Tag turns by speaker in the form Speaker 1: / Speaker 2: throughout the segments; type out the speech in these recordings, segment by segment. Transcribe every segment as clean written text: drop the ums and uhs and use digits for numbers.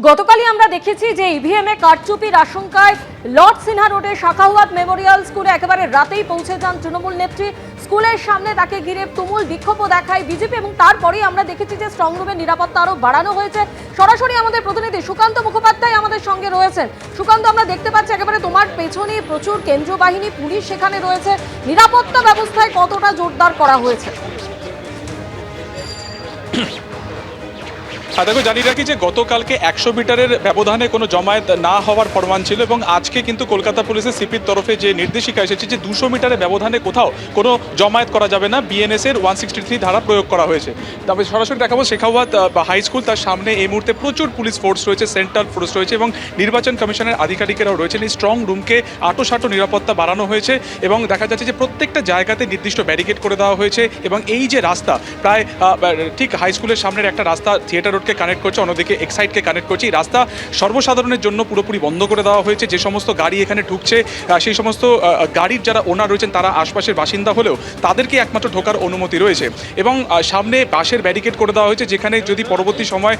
Speaker 1: গতকালই আমরা দেখেছি যে ইভিএম এ কারচুপির আশঙ্কায় লর্ড সিনহা রোডে শাখাওয়াত মেমোরিয়াল স্কুলে একেবারে রাতেই পৌঁছে যান তৃণমূল নেত্রী। স্কুলের সামনে তাকে ঘিরে তুমুল বিক্ষোভও দেখায় বিজেপি এবং তারপরেই আমরা দেখেছি যে স্ট্রং রুমের নিরাপত্তা আরো বাড়ানো হয়েছে। সরাসরি আমাদের প্রতিনিধি সুকান্ত মুখোপাধ্যায় আমাদের সঙ্গে রয়েছেন। সুকান্ত, আমরা দেখতে পাচ্ছি একেবারে তোমার পেছনে প্রচুর কেন্দ্রীয় বাহিনী, পুলিশ সেখানে রয়েছে। নিরাপত্তা ব্যবস্থায় কতটা জোরদার করা হয়েছে?
Speaker 2: দেখো, জানিয়ে রাখি যে গতকালকে 100 মিটারের ব্যবধানে কোনো জমায়েত না হওয়ার ফরমান ছিল এবং আজকে কিন্তু কলকাতা পুলিশের সিপির তরফে যে নির্দেশিকা এসেছে যে 200 মিটারের ব্যবধানে কোথাও কোনো জমায়েত করা যাবে না, বিএনএস এর 163 ধারা প্রয়োগ করা হয়েছে। তবে সরাসরি দেখাবো শেখাওয়াত হাই স্কুল, তার সামনে এই মুহূর্তে প্রচুর পুলিশ ফোর্স রয়েছে, সেন্ট্রাল ফোর্স রয়েছে এবং নির্বাচন কমিশনের আধিকারিকেরাও রয়েছেন। এই স্ট্রং রুমকে আঁটোসাঁটো নিরাপত্তা বাড়ানো হয়েছে এবং দেখা যাচ্ছে যে প্রত্যেকটা জায়গাতে নির্দিষ্ট ব্যারিকেড করে দেওয়া হয়েছে এবং এই যে রাস্তা প্রায় ঠিক হাই স্কুলের সামনের একটা রাস্তা থিয়েটার রোডকে কানেক্ট করছে, অন্যদিকে এক্সাইডকে কানেক্ট করছে। এই রাস্তা সর্বসাধারণের জন্য পুরোপুরি বন্ধ করে দেওয়া হয়েছে। যে সমস্ত গাড়ি এখানে ঢুকছে সেই সমস্ত গাড়ির যারা ওনার রয়েছেন তারা আশপাশের বাসিন্দা হলেও তাদেরকে একমাত্র ঢোকার অনুমতি রয়েছে এবং সামনে বাঁশের ব্যারিকেড করে দেওয়া হয়েছে, যেখানে যদি পরবর্তী সময়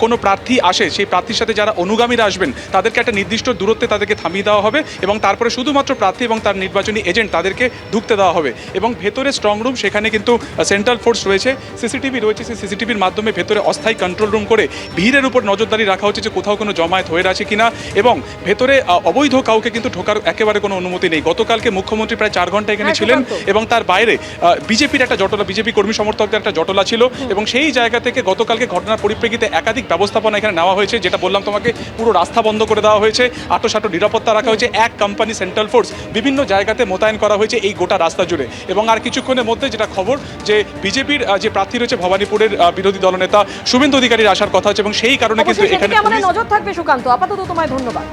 Speaker 2: কোনো প্রার্থী আসে সেই প্রার্থীর সাথে যারা অনুগামীরা আসবেন তাদেরকে একটা নির্দিষ্ট দূরত্বে তাদেরকে থামিয়ে দেওয়া হবে এবং তারপরে শুধুমাত্র প্রার্থী এবং তার নির্বাচনী এজেন্ট তাদেরকে ঢুকতে দেওয়া হবে। এবং ভেতরে স্ট্রং রুম, সেখানে কিন্তু সেন্ট্রাল ফোর্স রয়েছে, সিসিটিভি রয়েছে। সেই সিসিটিভির মাধ্যমে ভেতরে অস্থায়ী কন্ট্রোল রুম করে ভিড়ের উপর নজরদারি রাখা হচ্ছে যে কোথাও কোনো জমায়েত হয়ে আছে কিনা এবং ভেতরে অবৈধ কাউকে কিন্তু ঢোকার একেবারে কোনো অনুমতি নেই। গতকালকে মুখ্যমন্ত্রী প্রায় 4 ঘন্টা এখানে ছিলেন এবং তার বাইরে বিজেপির একটা জটলা, বিজেপি কর্মী সমর্থকদের একটা জটলা ছিল এবং সেই জায়গা থেকে গতকালকে ঘটনার পরিপ্রেক্ষিতে একাধিক ব্যবস্থাপনা এখানে নেওয়া হয়েছে। যেটা বললাম তোমাকে, পুরো রাস্তা বন্ধ করে দেওয়া হয়েছে, আঁটোসাঁটো নিরাপত্তা রাখা হয়েছে, এক কোম্পানি সেন্ট্রাল ফোর্স বিভিন্ন জায়গাতে মোতায়েন করা হয়েছে এই গোটা রাস্তা জুড়ে। এবং আর কিছুক্ষণের মধ্যে যেটা খবর যে বিজেপির যে প্রার্থী রয়েছে ভবানীপুরের বিরোধী দলনেতা শুভেন্দু অধিকারীর আসার কথা আছে এবং সেই কারণে কিন্তু এখানে
Speaker 1: আমাদের নজর থাকবে। সুকান্ত, আপাতত তোমায় ধন্যবাদ।